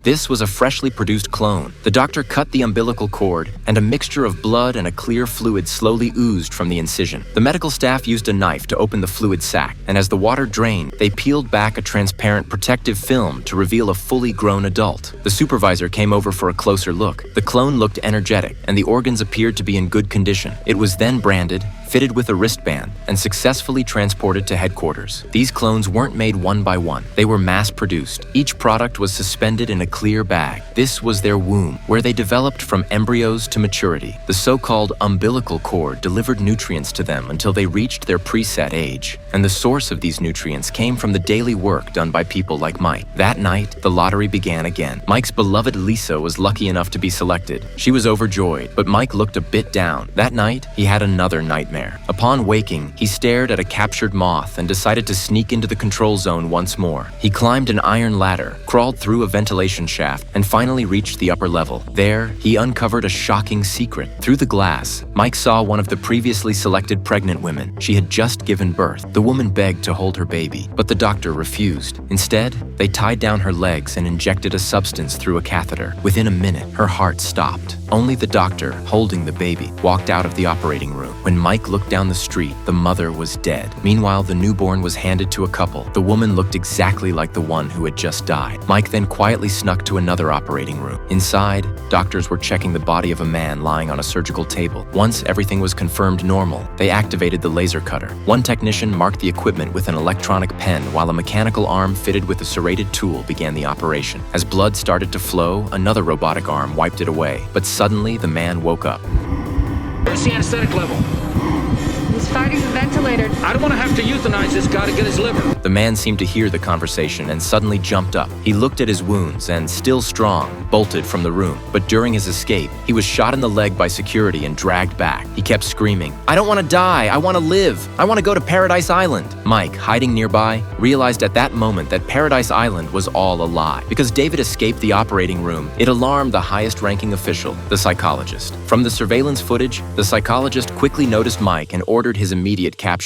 This was a freshly produced clone. The doctor cut the umbilical cord, and a mixture of blood and a clear fluid slowly oozed from the incision. The medical staff used a knife to open the fluid sac, and as the water drained, they peeled back a transparent protective film to reveal a fully grown adult. The supervisor came over for a closer look. The clone looked energetic, and the organs appeared to be in good condition. It was then branded, fitted with a wristband, and successfully transported to headquarters. These clones weren't made one by one. They were mass-produced. Each product was suspended in a clear bag. This was their womb, where they developed from embryos to maturity. The so-called umbilical cord delivered nutrients to them until they reached their preset age. And the source of these nutrients came from the daily work done by people like Mike. That night, the lottery began again. Mike's beloved Lisa was lucky enough to be selected. She was overjoyed, but Mike looked a bit down. That night, he had another nightmare. Upon waking, he stared at a captured moth and decided to sneak into the control zone once more. He climbed an iron ladder, crawled through a ventilation shaft, and finally reached the upper level. There, he uncovered a shocking secret. Through the glass, Mike saw one of the previously selected pregnant women. She had just given birth. The woman begged to hold her baby, but the doctor refused. Instead, they tied down her legs and injected a substance through a catheter. Within a minute, her heart stopped. Only the doctor, holding the baby, walked out of the operating room. When Mike looked down the street, the mother was dead. Meanwhile, the newborn was handed to a couple. The woman looked exactly like the one who had just died. Mike then quietly snuck to another operating room. Inside, doctors were checking the body of a man lying on a surgical table. Once everything was confirmed normal, they activated the laser cutter. One technician marked the equipment with an electronic pen, while a mechanical arm fitted with a serrated tool began the operation. As blood started to flow, another robotic arm wiped it away. But suddenly, the man woke up. Where's the anesthetic level? He's fighting the ventilator. I don't want to have to euthanize this guy to get his liver. The man seemed to hear the conversation and suddenly jumped up. He looked at his wounds and, still strong, bolted from the room. But during his escape, he was shot in the leg by security and dragged back. He kept screaming, "I don't want to die, I want to live. I want to go to Paradise Island." Mike, hiding nearby, realized at that moment that Paradise Island was all a lie. Because David escaped the operating room, it alarmed the highest-ranking official, the psychologist. From the surveillance footage, the psychologist quickly noticed Mike and ordered his immediate capture.